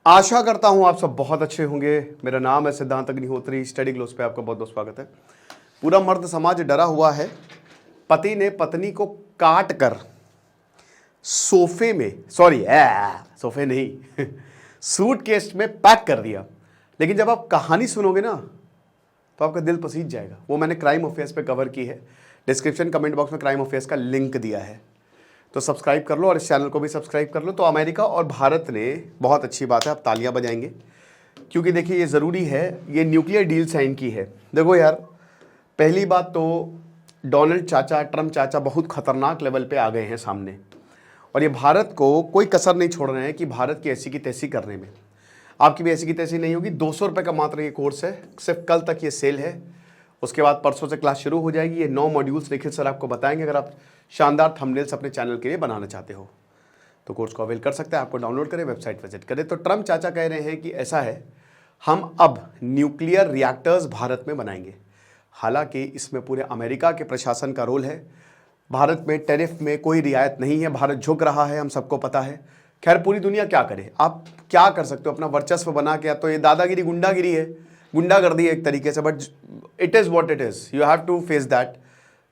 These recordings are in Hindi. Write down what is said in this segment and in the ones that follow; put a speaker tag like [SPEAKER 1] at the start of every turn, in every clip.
[SPEAKER 1] आशा करता हूं आप सब बहुत अच्छे होंगे। मेरा नाम है सिद्धांत अग्निहोत्री। स्टडी ग्लोस पे आपका बहुत बहुत स्वागत है। पूरा मर्द समाज डरा हुआ है। पति ने पत्नी को काट कर सोफे में, सोफे नहीं सूटकेस में पैक कर दिया। लेकिन जब आप कहानी सुनोगे ना तो आपका दिल पसीज जाएगा। वो मैंने क्राइम अफेयर्स पे कवर की है। डिस्क्रिप्शन कमेंट बॉक्स में क्राइम अफेयर्स का लिंक दिया है, तो सब्सक्राइब कर लो और इस चैनल को भी सब्सक्राइब कर लो। तो अमेरिका और भारत ने, बहुत अच्छी बात है, आप तालियां बजाएंगे क्योंकि देखिए ये ज़रूरी है, ये न्यूक्लियर डील साइन की है। देखो यार, पहली बात तो डोनाल्ड चाचा, ट्रम्प चाचा बहुत खतरनाक लेवल पे आ गए हैं सामने, और ये भारत को कोई कसर नहीं छोड़ रहे हैं कि भारत की ऐसी की तैसी करने में। आपकी भी ऐसी की तैसी नहीं होगी। 200 रुपये का मात्र ये कोर्स है, सिर्फ कल तक ये सेल है। उसके बाद परसों से क्लास शुरू हो जाएगी। ये 9 मॉड्यूल्स निखिल सर आपको बताएंगे। अगर आप शानदार थंबनेल्स अपने चैनल के लिए बनाना चाहते हो तो कोर्स को अवेल कर सकते हैं। आपको डाउनलोड करें, वेबसाइट विजिट करें। तो ट्रम्प चाचा कह रहे हैं कि ऐसा है, हम अब न्यूक्लियर रिएक्टर्स भारत में बनाएंगे। हालांकि इसमें पूरे अमेरिका के प्रशासन का रोल है। भारत में टैरिफ में कोई रियायत नहीं है। भारत झुक रहा है, हम सबको पता है। खैर, पूरी दुनिया क्या करे, आप क्या कर सकते हो अपना वर्चस्व बना के। तो ये दादागिरी, गुंडागिरी है, गुंडागर्दी है एक तरीके से, but it is what it is. You have to face that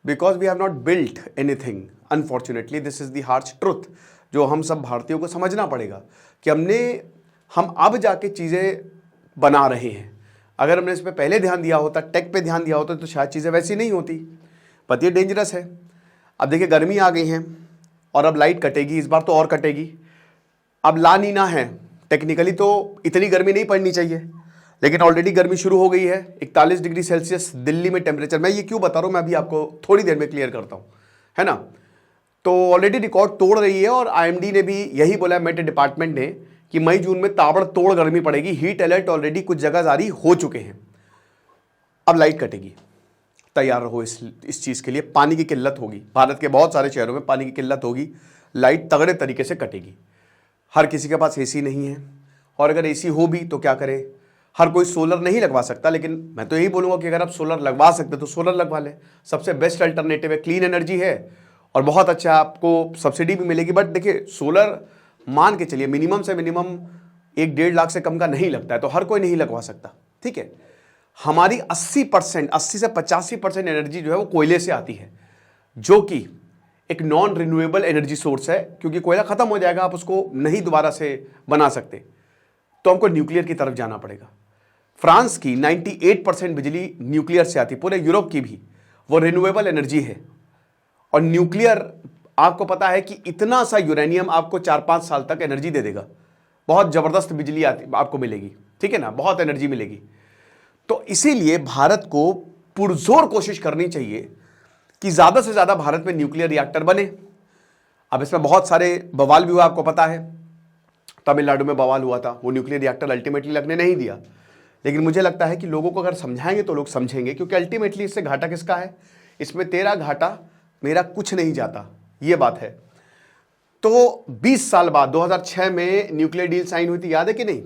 [SPEAKER 1] because we have not built anything. Unfortunately this is the harsh truth, जो हम सब भारतीयों को समझना पड़ेगा कि हम अब जाके चीज़ें बना रहे हैं। अगर हमने इस पर पहले ध्यान दिया होता, टेक पे ध्यान दिया होता, तो शायद चीज़ें वैसी नहीं होती। बट ये डेंजरस है। अब देखिए, गर्मी आ गई है और अब लाइट कटेगी, इस बार तो और कटेगी। अब ला नीना है, टेक्निकली तो इतनी गर्मी नहीं पड़नी चाहिए, लेकिन ऑलरेडी गर्मी शुरू हो गई है। 41 डिग्री सेल्सियस दिल्ली में टेम्परेचर। मैं ये क्यों बता रहा हूँ, मैं अभी आपको थोड़ी देर में क्लियर करता हूँ, है ना। तो ऑलरेडी रिकॉर्ड तोड़ रही है, और आईएमडी ने भी यही बोला, मेट डिपार्टमेंट ने, कि मई जून में ताबड़तोड़ गर्मी पड़ेगी। हीट अलर्ट ऑलरेडी कुछ जगह जारी हो चुके हैं। अब लाइट कटेगी, तैयार रहो इस चीज़ के लिए। पानी की किल्लत होगी, भारत के बहुत सारे शहरों में पानी की किल्लत होगी। लाइट तगड़े तरीके से कटेगी। हर किसी के पास एसी नहीं है, और अगर एसी हो भी तो क्या करे। हर कोई सोलर नहीं लगवा सकता, लेकिन मैं तो यही बोलूँगा कि अगर आप सोलर लगवा सकते तो सोलर लगवा लें। सबसे बेस्ट अल्टरनेटिव है, क्लीन एनर्जी है और बहुत अच्छा, आपको सब्सिडी भी मिलेगी। बट देखिए, सोलर मान के चलिए मिनिमम से मिनिमम 1-1.5 लाख से कम का नहीं लगता है, तो हर कोई नहीं लगवा सकता, ठीक है। हमारी 80% 80 से 85% एनर्जी जो है वो कोयले से आती है, जो कि एक नॉन रिन्यूएबल एनर्जी सोर्स है, क्योंकि कोयला खत्म हो जाएगा, आप उसको नहीं दोबारा से बना सकते। तो हमको न्यूक्लियर की तरफ जाना पड़ेगा। फ्रांस की 98% बिजली न्यूक्लियर से आती, पूरे यूरोप की भी, वो रिन्यूएबल एनर्जी है। और न्यूक्लियर, आपको पता है कि इतना सा यूरेनियम आपको 4-5 साल तक एनर्जी दे देगा। बहुत जबरदस्त बिजली आपको मिलेगी, ठीक है ना, बहुत एनर्जी मिलेगी। तो इसीलिए भारत को पुरजोर कोशिश करनी चाहिए कि ज्यादा से ज्यादा भारत में न्यूक्लियर रिएक्टर बने। अब इसमें बहुत सारे बवाल भी हुआ, आपको पता है। तमिलनाडु में बवाल हुआ था, वो न्यूक्लियर रिएक्टर अल्टीमेटली लगने नहीं दिया। लेकिन मुझे लगता है कि लोगों को अगर समझाएंगे तो लोग समझेंगे, क्योंकि अल्टीमेटली इससे घाटा किसका है? इसमें तेरा घाटा, मेरा कुछ नहीं जाता, ये बात है। तो 20 साल बाद 2006 में न्यूक्लियर डील साइन हुई थी, याद है कि नहीं?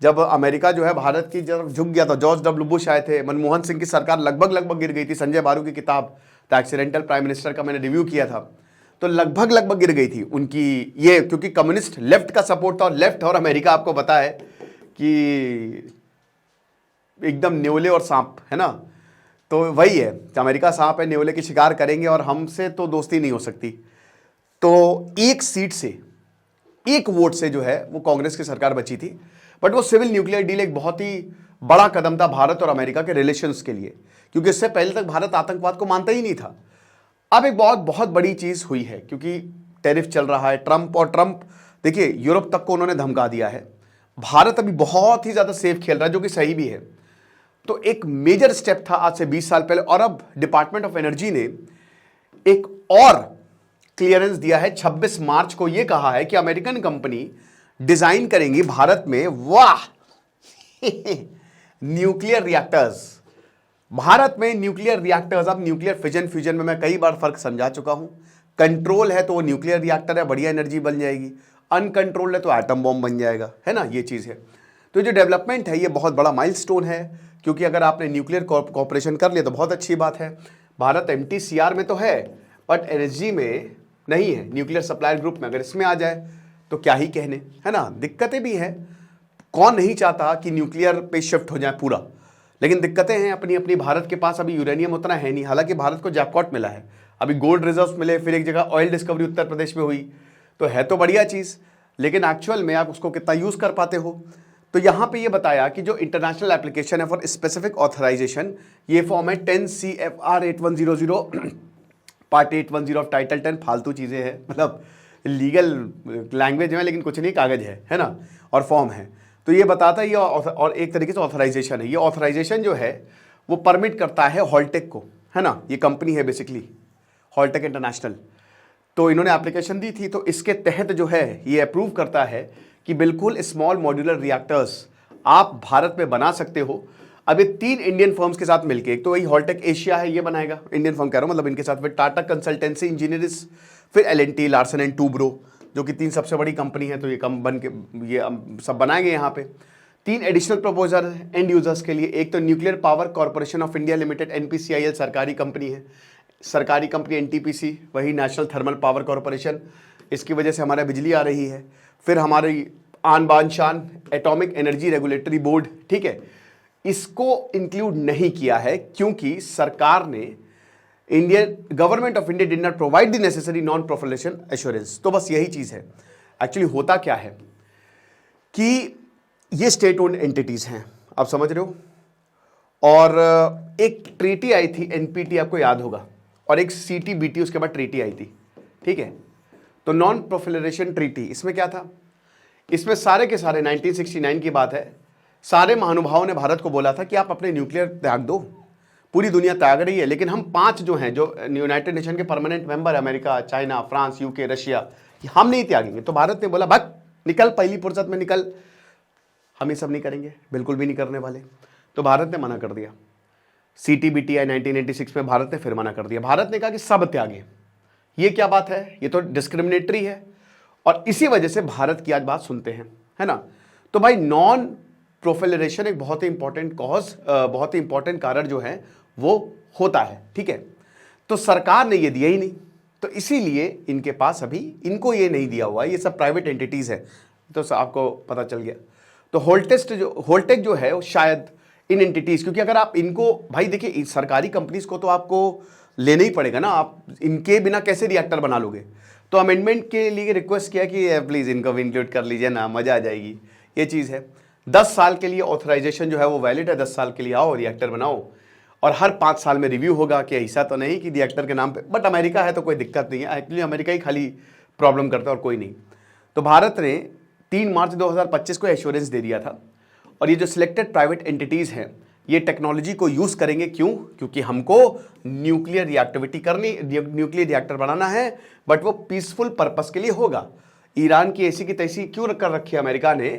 [SPEAKER 1] जब अमेरिका जो है भारत की तरफ झुक गया था, जॉर्ज डब्ल्यू बुश आए थे, मनमोहन सिंह की सरकार लगभग गिर गई थी। संजय बारू की किताब द एक्सीडेंटल प्राइम मिनिस्टर का मैंने रिव्यू किया था, तो लगभग गिर गई थी उनकी ये, क्योंकि कम्युनिस्ट लेफ्ट का सपोर्ट था। और लेफ्ट और अमेरिका, आपको पता है कि एकदम न्योले और सांप है ना, तो वही है। अमेरिका सांप है, न्योले की शिकार करेंगे, और हमसे तो दोस्ती नहीं हो सकती। तो एक सीट से, एक वोट से जो है वो कांग्रेस की सरकार बची थी। बट वो सिविल न्यूक्लियर डील एक बहुत ही बड़ा कदम था भारत और अमेरिका के रिलेशंस के लिए, क्योंकि इससे पहले तक भारत आतंकवाद को मानता ही नहीं था। अब एक बहुत बड़ी चीज हुई है, क्योंकि टैरिफ चल रहा है। ट्रंप देखिए, यूरोप तक को उन्होंने धमका दिया है। भारत अभी बहुत ही ज्यादा सेफ खेल रहा है, जो कि सही भी है। तो एक मेजर स्टेप था आज से 20 साल पहले, और अब डिपार्टमेंट ऑफ एनर्जी ने एक और क्लियरेंस दिया है। 26 मार्च को यह कहा है कि अमेरिकन कंपनी डिजाइन करेंगी भारत में, वाह न्यूक्लियर रिएक्टर्स। भारत में न्यूक्लियर रिएक्टर्स। अब न्यूक्लियर फ्यूजन में मैं कई बार फर्क समझा चुका हूं। कंट्रोल है तो वो न्यूक्लियर रिएक्टर है, बढ़िया एनर्जी बन जाएगी। अनकंट्रोल्ड है तो एटम बॉम्ब बन जाएगा, है ना, ये चीज है। तो जो डेवलपमेंट है ये बहुत बड़ा माइलस्टोन है, क्योंकि अगर आपने न्यूक्लियर कॉर्पोरेशन कर लिया तो बहुत अच्छी बात है। भारत MTCR में तो है, बट एनर्जी में नहीं है, न्यूक्लियर सप्लायर ग्रुप में। अगर इसमें आ जाए तो क्या ही कहने, है ना। दिक्कतें भी हैं, कौन नहीं चाहता कि न्यूक्लियर पे शिफ्ट हो जाए पूरा, लेकिन दिक्कतें हैं अपनी अपनी। भारत के पास अभी यूरेनियम उतना है नहीं, हालांकि भारत को जैकपॉट मिला है, अभी गोल्ड रिजर्व्स मिले, फिर एक जगह ऑयल डिस्कवरी उत्तर प्रदेश में हुई, तो है तो बढ़िया चीज़, लेकिन एक्चुअल में आप उसको कितना यूज़ कर पाते हो। तो यहाँ पे ये बताया कि जो इंटरनेशनल एप्लीकेशन है फॉर स्पेसिफिक ऑथराइजेशन, ये फॉर्म है 10 CFR 8100 पार्ट 810 ऑफ टाइटल 10। फालतू चीज़ें हैं, मतलब लीगल लैंग्वेज में, लेकिन कुछ नहीं, कागज है ना, और फॉर्म है। तो ये बताता है ये और एक तरीके से ऑथराइजेशन है। ये ऑथराइजेशन जो है वो परमिट करता है हॉलटेक को, है ना, ये कंपनी है बेसिकली हॉलटेक इंटरनेशनल। तो इन्होंने एप्लीकेशन दी थी, तो इसके तहत जो है ये अप्रूव करता है कि बिल्कुल स्मॉल मॉड्यूलर रिएक्टर्स आप भारत में बना सकते हो। अब ये 3 इंडियन फर्म्स के साथ मिलके, एक तो वही हॉलटेक एशिया है, ये बनाएगा, इंडियन फर्म कह रहा हूँ, मतलब इनके साथ फिर टाटा कंसल्टेंसी इंजीनियर्स, फिर L&T, लार्सन एंड टूब्रो, जो कि 3 सबसे बड़ी कंपनी है, तो ये कम बन के ये सब बनाएंगे यहाँ पे। 3 एडिशनल प्रपोजल एंड यूजर्स के लिए, एक तो nuclear power corporation of India limited NPCIL सरकारी कंपनी है, सरकारी कंपनी NTPC वही नेशनल थर्मल पावर कॉर्पोरेशन, इसकी वजह से हमारा बिजली आ रही है। फिर हमारी आन बान शान एटॉमिक एनर्जी रेगुलेटरी बोर्ड, ठीक है, इसको इंक्लूड नहीं किया है क्योंकि सरकार ने Indian government of India did not provide the necessary non proliferation assurance. तो बस यही चीज है। एक्चुअली होता क्या है कि ये स्टेट ओन्ड एंटिटीज हैं, आप समझ रहे हो, और एक ट्रीटी आई थी NPT, आपको याद होगा, और एक CTBT उसके बाद ट्रीटी आई थी, ठीक है। तो नॉन प्रोफिलरेशन ट्रीटी, इसमें क्या था, इसमें सारे के सारे 1969 की बात है, सारे महानुभावों ने भारत को बोला था कि आप अपने न्यूक्लियर त्याग दो, पूरी दुनिया त्याग रही है, लेकिन हम 5 जो हैं, जो यूनाइटेड नेशन के permanent member, America, China, France, UK, Russia, हम नहीं त्यागेंगे। तो भारत ने बोला भाग निकल, पहली फुर्सत में निकल, हम ये सब नहीं करेंगे, बिल्कुल भी नहीं करने वाले। तो भारत ने मना कर दिया। CTBT आई 1986 में, भारत ने फिर मना कर दिया। भारत ने कहा कि सब त्यागे। ये क्या बात है, ये तो डिस्क्रिमिनेटरी है, और इसी वजह से भारत की आज बात सुनते हैं, है ना। तो भाई नॉन प्रोफिलरेशन एक बहुत ही इंपॉर्टेंट कॉज, बहुत ही इंपॉर्टेंट कारण जो है वो होता है, ठीक है। तो सरकार ने ये दिया ही नहीं, तो इसीलिए इनके पास अभी इनको ये नहीं दिया हुआ, ये सब प्राइवेट एंटिटीज है, तो आपको पता चल गया। तो होलटेक जो है वो शायद इन एंटिटीज, क्योंकि अगर आप इनको, भाई देखिए सरकारी कंपनीज को तो आपको लेना ही पड़ेगा ना, आप इनके बिना कैसे रिएक्टर बना लोगे। तो अमेंडमेंट के लिए रिक्वेस्ट किया कि प्लीज़ इनको भी इंक्लूड कर लीजिए ना, मज़ा आ जाएगी। ये चीज़ है, 10 साल के लिए ऑथराइजेशन जो है वो वैलिड है, 10 साल के लिए आओ रिएक्टर बनाओ, और हर 5 साल में रिव्यू होगा कि ऐसा तो नहीं कि रिएक्टर के नाम पे, बट अमेरिका है तो कोई दिक्कत नहीं है, एक्चुअली अमेरिका ही खाली प्रॉब्लम करता है और कोई नहीं। तो भारत ने 3 मार्च 2025 को एश्योरेंस दे दिया था, और ये जो सिलेक्टेड प्राइवेट एंटिटीज़ हैं ये टेक्नोलॉजी को यूज़ करेंगे। क्यों? क्योंकि हमको न्यूक्लियर रिएक्टिविटी करनी, न्यूक्लियर रिएक्टर बनाना है, बट वो पीसफुल पर्पस के लिए होगा। ईरान की ऐसी की तैसी क्यों कर रखी है अमेरिका ने?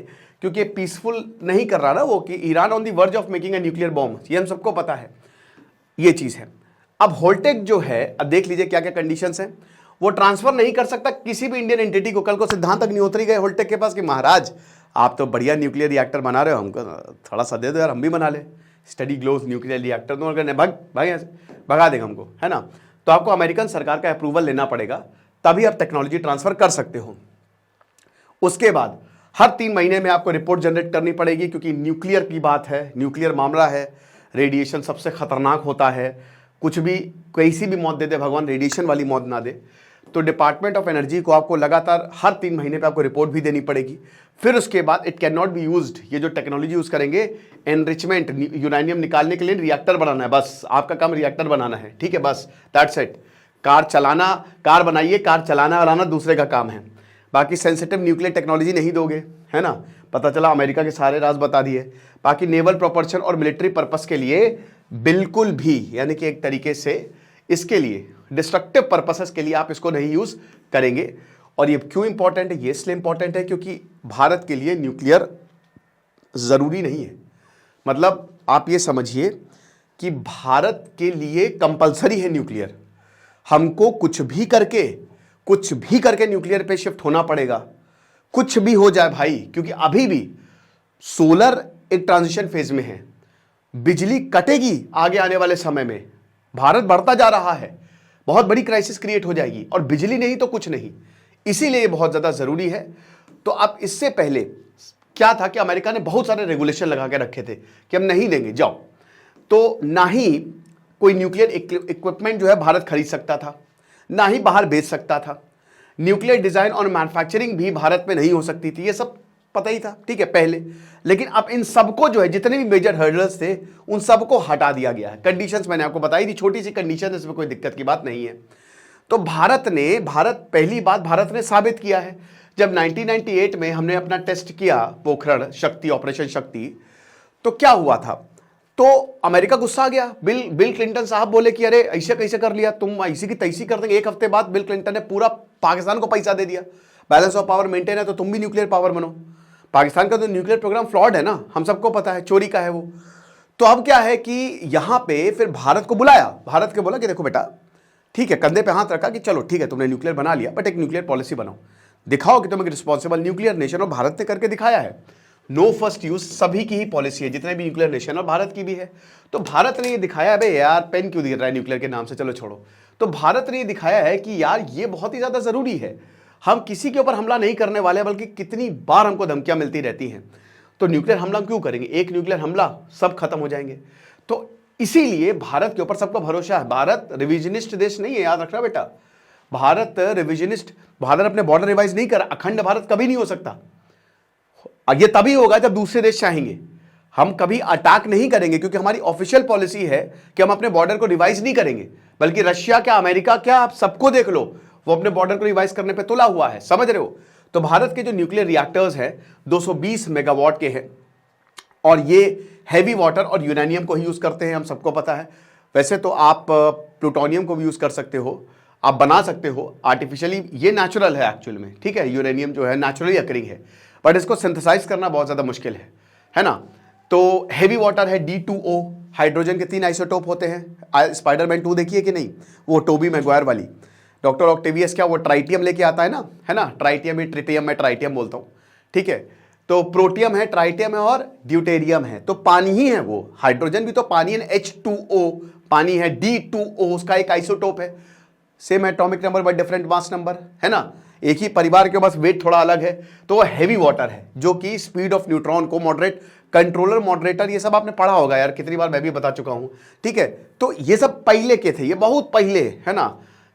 [SPEAKER 1] क्योंकि पीसफुल नहीं कर रहा ना वो, कि Iran on the verge of making a nuclear bomb, ये हम सबको पता है, ये चीज़ है। अब होलटेक जो है, अब देख लीजिए क्या क्या कंडीशंस हैं। वो ट्रांसफर नहीं कर सकता किसी भी इंडियन एंटिटी को। कल को सिद्धांत अग्निहोत्री गए होलटेक के पास कि महाराज आप तो बढ़िया न्यूक्लियर रिएक्टर बना रहे हो, हमको थोड़ा सा दे दो यार, हम भी बना ले स्टडी ग्लोव न्यूक्लियर रिएक्टर। तो अगर भगा देगा हमको, है ना। तो आपको अमेरिकन सरकार का अप्रूवल लेना पड़ेगा, तभी आप टेक्नोलॉजी ट्रांसफर कर सकते हो। उसके बाद हर 3 महीने में आपको रिपोर्ट जनरेट करनी पड़ेगी, क्योंकि न्यूक्लियर की बात है, न्यूक्लियर मामला है, रेडिएशन सबसे खतरनाक होता है। कुछ भी कैसी भी मौत दे दे भगवान, रेडिएशन वाली मौत ना दे। तो डिपार्टमेंट ऑफ एनर्जी को आपको लगातार हर 3 महीने पे आपको रिपोर्ट भी देनी पड़ेगी। फिर उसके बाद it can not be used, ये जो टेक्नोलॉजी यूज करेंगे एनरिचमेंट यूरेनियम निकालने के लिए, रिएक्टर बनाना है, बस आपका काम रिएक्टर बनाना है, ठीक है, बस दैट्स इट। कार चलाना, कार बनाइए, कार चलाना और आना दूसरे का काम है। बाकी सेंसिटिव न्यूक्लियर टेक्नोलॉजी नहीं दोगे, है ना। पता चला अमेरिका के सारे राज बता दिए। बाकी नेवल प्रोपल्शन और मिलिट्री पर्पस के लिए बिल्कुल भी, यानी कि एक तरीके से इसके लिए डिस्ट्रक्टिव पर्पसेस के लिए आप इसको नहीं यूज करेंगे। और ये क्यों इंपॉर्टेंट है? ये इसलिए इंपॉर्टेंट है क्योंकि भारत के लिए न्यूक्लियर जरूरी नहीं है। मतलब आप ये समझिए कि भारत के लिए कंपलसरी है न्यूक्लियर। हमको कुछ भी करके न्यूक्लियर पे शिफ्ट होना पड़ेगा, कुछ भी हो जाए भाई, क्योंकि अभी भी सोलर एक ट्रांजिशन फेज में है, बिजली कटेगी आगे आने वाले समय में, भारत बढ़ता जा रहा है, बहुत बड़ी क्राइसिस क्रिएट हो जाएगी, और बिजली नहीं तो कुछ नहीं। इसीलिए बहुत ज्यादा जरूरी है। तो आप इससे पहले क्या था कि अमेरिका ने बहुत सारे रेगुलेशन लगा के रखे थे कि हम नहीं देंगे जाओ। तो ना ही कोई न्यूक्लियर इक्विपमेंट जो है भारत खरीद सकता था, ना ही बाहर बेच सकता था। न्यूक्लियर डिजाइन और मैन्युफैक्चरिंग भी भारत में नहीं हो सकती थी, ये सब पता ही था, ठीक है, पहले। लेकिन अब इन सबको जो है, जितने भी मेजर हर्डल्स थे उन सबको हटा दिया गया है। कंडीशंस मैंने आपको बताई थी, छोटी सी कंडीशन, इसमें कोई दिक्कत की बात नहीं है। तो पहली बात भारत ने साबित किया है। जब 1998 में हमने अपना टेस्ट किया पोखरण शक्ति, ऑपरेशन शक्ति, तो क्या हुआ था, तो अमेरिका गुस्सा आ गया। बिल क्लिंटन साहब बोले कि अरे ऐसे कैसे कर लिया तुम, ऐसी की तैसी कर देंगे। एक हफ्ते बाद बिल क्लिंटन ने पूरा पाकिस्तान को पैसा दे दिया, बैलेंस ऑफ पावर मेंटेन है तो तुम भी न्यूक्लियर पावर बनो। पाकिस्तान का तो न्यूक्लियर प्रोग्राम फ्लॉड है ना, हम सबको पता है, चोरी का है वो। तो अब क्या है कि यहां पे फिर भारत को बुलाया, भारत के बोला कि देखो बेटा, ठीक है, कंधे पे हाथ रखा कि चलो ठीक है तुमने न्यूक्लियर बना लिया, बट एक न्यूक्लियर पॉलिसी बनाओ, दिखाओ कि तुम एक रिस्पॉन्सिबल न्यूक्लियर नेशन। और भारत ने करके दिखाया है। नो फर्स्ट यूज सभी की ही पॉलिसी है, जितने भी न्यूक्लियर नेशन, और भारत की भी है। तो भारत ने ये दिखाया है, यार पेन क्यों दे रहा है न्यूक्लियर के नाम से, चलो छोड़ो। तो भारत ने ये दिखाया है कि यार ये बहुत ही ज्यादा जरूरी है, हम किसी के ऊपर हमला नहीं करने वाले, बल्कि कितनी बार हमको धमकियां मिलती रहती हैं, तो न्यूक्लियर हमला क्यों करेंगे, एक न्यूक्लियर हमला सब खत्म हो जाएंगे। तो इसीलिए भारत के ऊपर सबको भरोसा है। भारत रिविजनिस्ट देश नहीं है, याद रखना बेटा, भारत रिविजनिस्ट, भारत अपने बॉर्डर रिवाइज नहीं कर, अखंड भारत कभी नहीं हो सकता। ये तभी होगा जब दूसरे देश चाहेंगे। हम कभी अटैक नहीं करेंगे, क्योंकि हमारी ऑफिशियल पॉलिसी है कि हम अपने बॉर्डर को रिवाइज नहीं करेंगे, बल्कि रशिया क्या, अमेरिका क्या, आप सबको देख लो, वो अपने बॉर्डर को रिवाइज करने पे तुला हुआ है, समझ रहे हो। तो भारत के जो न्यूक्लियर रिएक्टर्स हैं 220 मेगावाट के हैं, और ये हैवी वाटर और यूरेनियम को ही यूज करते हैं, हम सबको पता है। वैसे तो आप प्लूटोनियम को भी यूज कर सकते हो, आप बना सकते हो आर्टिफिशियली, ये नेचुरल है एक्चुअल में, ठीक है, यूरेनियम जो है नेचुरली अकरिंग है, बट इसको सिंथेसाइज करना बहुत ज्यादा मुश्किल है ना। तो हैवी वाटर है D2O, हाइड्रोजन के 3 आइसोटोप होते हैं। स्पाइडरमैन 2 देखिए कि नहीं, वो टोबी मैगवायर वाली, डॉक्टर ऑक्टेवियस क्या वो ट्राइटियम लेके आता है ना, ट्राइटियम, ट्रिटियम, मैं ट्राइटियम बोलता हूँ, ठीक है। तो प्रोटियम है, ट्राइटियम है और ड्यूटेरियम है, तो पानी ही है वो, हाइड्रोजन भी तो पानी है, H2O पानी है, D2O उसका एक आइसोटोप है, same atomic number but different mass number, है ना, एक ही परिवार के, बस वेट थोड़ा अलग है। तो वो हैवी वाटर है, जो कि स्पीड ऑफ न्यूट्रॉन को मॉडरेट, कंट्रोलर, मॉडरेटर, ये सब आपने पढ़ा होगा यार, कितनी बार मैं भी बता चुका हूं, ठीक है। तो ये सब पहले के थे, ये बहुत पहले, है ना,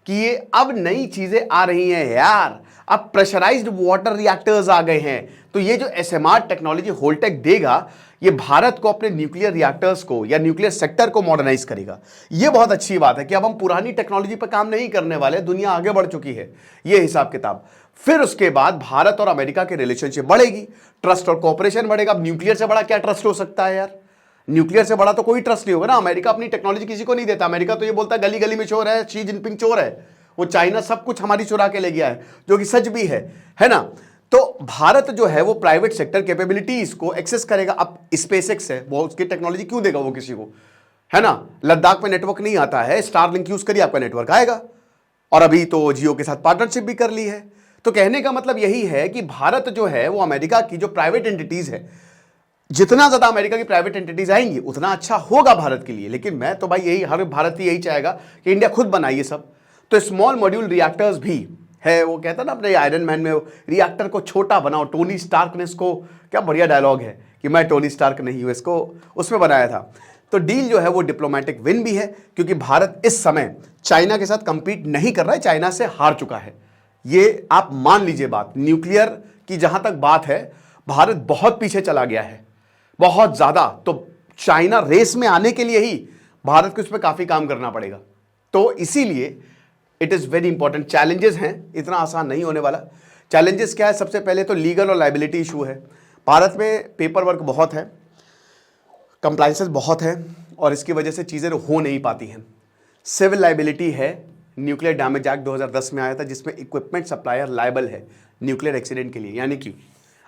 [SPEAKER 1] कि ये अब नई चीजें आ रही हैं यार, अब प्रेशराइज्ड वाटर रिएक्टर्स आ गए हैं। तो ये जो SMR टेक्नोलॉजी होल्टेक देगा, ये भारत को अपने न्यूक्लियर रिएक्टर्स को या न्यूक्लियर सेक्टर को मॉडर्नाइज करेगा। ये बहुत अच्छी बात है कि अब हम पुरानी टेक्नोलॉजी पर काम नहीं करने वाले, दुनिया आगे बढ़ चुकी है, ये हिसाब किताब। फिर उसके बाद भारत और अमेरिका की रिलेशनशिप बढ़ेगी, ट्रस्ट और कोऑपरेशन बढ़ेगा। अब न्यूक्लियर से बड़ा क्या ट्रस्ट हो सकता है यार, न्यूक्लियर से बड़ा तो कोई ट्रस्ट नहीं होगा ना। अमेरिका अपनी टेक्नोलॉजी किसी को नहीं देता, अमेरिका तो ये बोलता है गली गली में चोर है, शी जिनपिंग चोर है, वो चाइना सब कुछ हमारी चुरा के ले गया है, जो कि सच भी है ना। तो भारत जो है वो प्राइवेट सेक्टर कैपेबिलिटीज को एक्सेस करेगा। अब स्पेसएक्स है, वो उसकी टेक्नोलॉजी क्यों देगा वो किसी को, है ना। लद्दाख में नेटवर्क नहीं आता है, स्टारलिंक यूज करिए आपका नेटवर्क आएगा, और अभी तो जियो के साथ पार्टनरशिप भी कर ली है। तो कहने का मतलब यही है कि भारत जो है वो अमेरिका की जो प्राइवेट एंटिटीज है, जितना ज्यादा अमेरिका की प्राइवेट एंटिटीज आएंगी उतना अच्छा होगा भारत के लिए। लेकिन मैं तो भाई यही, हर भारतीय यही चाहेगा कि इंडिया खुद बनाए ये सब। तो स्मॉल मॉड्यूल रिएक्टर्स भी है, वो कहता है ना अपने आयरन मैन में, रिएक्टर को छोटा बनाओ, टोनी स्टार्क ने इसको, क्या बढ़िया डायलॉग है कि मैं टोनी स्टार्क नहीं हूं, इसको उसमें बनाया था। तो डील जो है वो डिप्लोमेटिक विन भी है, क्योंकि भारत इस समय चाइना के साथ कंपीट नहीं कर रहा है, चाइना से हार चुका है, ये आप मान लीजिए बात। न्यूक्लियर की जहां तक बात है, भारत बहुत पीछे चला गया है, बहुत ज्यादा। तो चाइना रेस में आने के लिए ही भारत को इस पर काफी काम करना पड़ेगा। तो इसीलिए it is very important. Challenges हैं, इतना आसान नहीं होने वाला। चैलेंजेस क्या है, सबसे पहले तो लीगल और लाइबिलिटी इशू है। भारत में पेपर वर्क बहुत है, कंप्लाइंसेस बहुत है, और इसकी वजह से चीज़ें हो नहीं पाती हैं। सिविल लाइबिलिटी है, न्यूक्लियर डैमेज एक्ट 2010 में आया था, जिसमें इक्विपमेंट सप्लायर लायबल है न्यूक्लियर एक्सीडेंट के लिए। यानी कि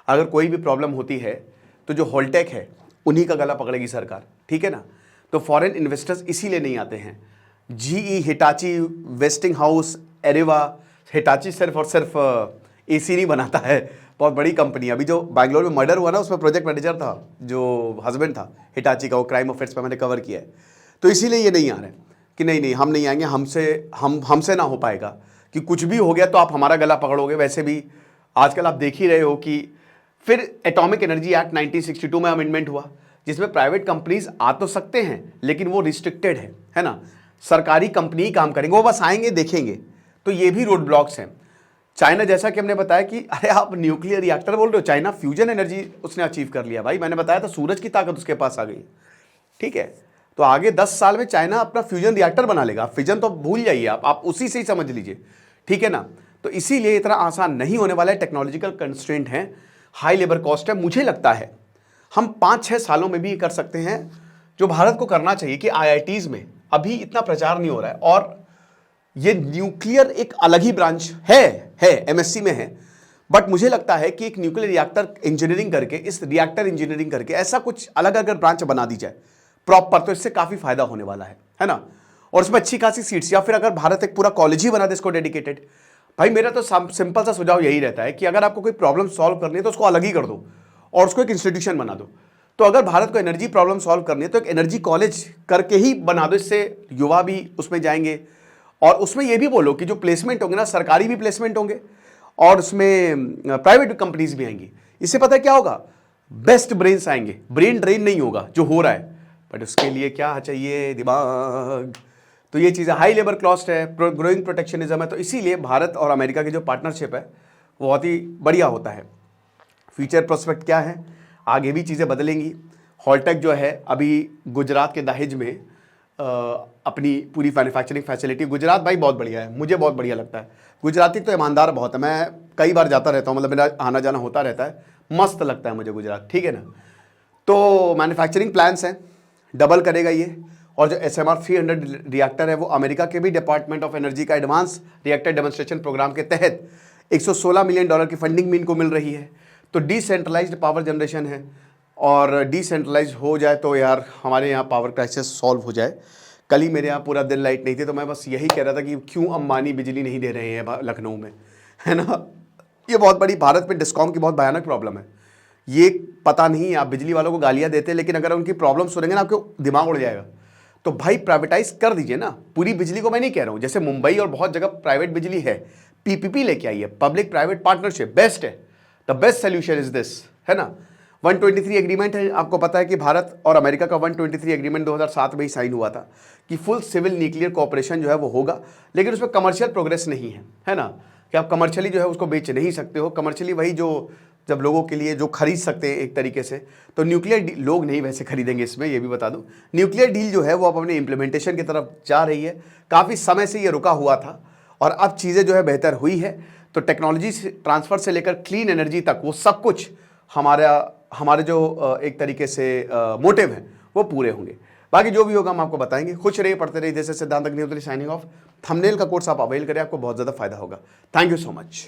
[SPEAKER 1] अगर कोई भी प्रॉब्लम होती है तो जो होल्टेक है उन्हीं का गला पकड़ेगी सरकार, ठीक है ना। तो फॉरेन इन्वेस्टर्स इसीलिए नहीं आते हैं। GE, Hitachi, Westinghouse, Areva, Hitachi सिर्फ और सिर्फ AC नहीं बनाता है, बहुत बड़ी कंपनी। अभी जो बैंगलोर में मर्डर हुआ ना, उसमें प्रोजेक्ट मैनेजर था, जो हस्बैंड था हिटाची का, वो क्राइम अफेयर्स पे मैंने कवर किया है। तो इसीलिए ये नहीं आ रहे कि नहीं हम नहीं आएंगे, हमसे ना हो पाएगा, कि कुछ भी हो गया तो आप हमारा गला पकड़ोगे। वैसे भी आजकल आप देख ही रहे हो कि फिर एटॉमिक एनर्जी एक्ट 1962 में अमेंडमेंट हुआ, जिसमें प्राइवेट कंपनीज आ तो सकते हैं लेकिन वो रिस्ट्रिक्टेड है ना, सरकारी कंपनी ही काम करेंगे, वो बस आएंगे देखेंगे। तो ये भी रोड ब्लॉक्स हैं। चाइना, जैसा कि हमने बताया कि अरे आप न्यूक्लियर रिएक्टर बोल रहे हो, चाइना फ्यूजन एनर्जी उसने अचीव कर लिया भाई, मैंने बताया था सूरज की ताकत उसके पास आ गई, ठीक है। तो आगे 10 साल में चाइना अपना फ्यूजन रिएक्टर बना लेगा। फ्यूजन तो भूल जाइए आप उसी से ही समझ लीजिए, ठीक है ना। तो इसीलिए इतना आसान नहीं होने वाला है, टेक्नोलॉजिकल कंस्ट्रेंट है, हाई लेबर कॉस्ट है। मुझे लगता है हम 5-6 सालों में भी कर सकते हैं, जो भारत को करना चाहिए कि आईआईटीज में अभी इतना प्रचार नहीं हो रहा है, और ये न्यूक्लियर एक अलग ही ब्रांच है एमएससी में है, बट मुझे लगता है कि एक न्यूक्लियर रिएक्टर इंजीनियरिंग करके, इस रिएक्टर इंजीनियरिंग करके ऐसा कुछ अलग अगर ब्रांच बना दी जाए प्रॉपर, तो इससे काफी फायदा होने वाला है ना। और उसमें अच्छी खासी सीट्स, या फिर अगर भारत एक पूरा कॉलेज ही बना दे इसको डेडिकेटेड। भाई मेरा तो सिंपल सा सुझाव यही रहता है कि अगर आपको कोई प्रॉब्लम सॉल्व करनी है तो उसको अलग ही कर दो और उसको एक इंस्टीट्यूशन बना दो। तो अगर भारत को एनर्जी प्रॉब्लम सॉल्व करनी है तो एक एनर्जी कॉलेज करके ही बना दो, इससे युवा भी उसमें जाएंगे। और उसमें ये भी बोलो कि जो प्लेसमेंट होंगे ना, सरकारी भी प्लेसमेंट होंगे और उसमें प्राइवेट कंपनीज भी आएंगी। इससे पता है क्या होगा, बेस्ट ब्रेन्स आएंगे, ब्रेन ड्रेन नहीं होगा जो हो रहा है। बट उसके लिए क्या चाहिए, दिमाग। तो ये चीज़ें, हाई लेबर कॉस्ट है, ग्रोइंग प्रोटेक्शनिज्म है। तो इसीलिए भारत और अमेरिका की जो पार्टनरशिप है वो बहुत ही बढ़िया होता है। फ्यूचर प्रोस्पेक्ट क्या है, आगे भी चीज़ें बदलेंगी। हॉलटेक जो है अभी गुजरात के दहेज में अपनी पूरी मैन्युफैक्चरिंग फैसिलिटी, गुजरात भाई बहुत बढ़िया है, मुझे बहुत बढ़िया लगता है। गुजराती तो ईमानदार बहुत है, मैं कई बार जाता रहता हूँ, मतलब मेरा आना जाना होता रहता है, मस्त लगता है मुझे गुजरात, ठीक है ना। तो मैन्युफैक्चरिंग प्लान्स हैं, डबल करेगा ये। और जो SMR 300 रिएक्टर है वो अमेरिका के भी डिपार्टमेंट ऑफ एनर्जी का एडवांस रिएक्टर डेमोन्स्ट्रेशन प्रोग्राम के तहत $116 मिलियन की फंडिंग भी इनको मिल रही है। तो डिसेंट्रलाइज्ड पावर जनरेशन है, और डिसेंट्रलाइज हो जाए तो यार हमारे यहाँ पावर क्राइसिस सॉल्व हो जाए। कल ही मेरे यहाँ पूरा दिन लाइट नहीं थी, तो मैं बस यही कह रहा था कि क्यों अंबानी बिजली नहीं दे रहे हैं लखनऊ में, है ना। ये बहुत बड़ी, भारत में डिस्कॉम की बहुत भयानक प्रॉब्लम है। ये पता नहीं, आप बिजली वालों को गालियाँ देते हैं, लेकिन अगर उनकी प्रॉब्लम सुनेंगे ना आपको दिमाग उड़ जाएगा। तो भाई प्राइवेटाइज कर दीजिए ना पूरी बिजली को। मैं नहीं कह रहा हूँ, जैसे मुंबई और बहुत जगह प्राइवेट बिजली है, PPP लेके आइए, पब्लिक प्राइवेट पार्टनरशिप बेस्ट है, the best solution is this, है ना। 123 एग्रीमेंट है, आपको पता है कि भारत और अमेरिका का 123 एग्रीमेंट 2007 में ही साइन हुआ था कि फुल सिविल न्यूक्लियर कोऑपरेशन जो है वो होगा, लेकिन उसमें कमर्शियल प्रोग्रेस नहीं है ना, कि आप कमर्शियली जो है उसको बेच नहीं सकते हो। कमर्शियली वही जो जब लोगों के लिए जो खरीद सकते हैं एक तरीके से, तो न्यूक्लियर लोग नहीं वैसे खरीदेंगे इसमें, ये भी बता दूं। न्यूक्लियर डील जो है वो अब अपने इम्प्लीमेंटेशन की तरफ जा रही है। काफ़ी समय से ये रुका हुआ था और अब चीज़ें जो है बेहतर हुई है। तो टेक्नोलॉजी ट्रांसफ़र से लेकर क्लीन एनर्जी तक वो सब कुछ हमारे जो एक तरीके से मोटिव हैं वो पूरे होंगे। बाकी जो भी होगा हम आपको बताएंगे। खुश रहिए, पढ़ते रहिए। जैसे सिद्धांत अग्निहोत्री साइनिंग ऑफ। थंबनेल का कोर्स आप अवेल करें, आपको बहुत ज़्यादा फायदा होगा। Thank you so much.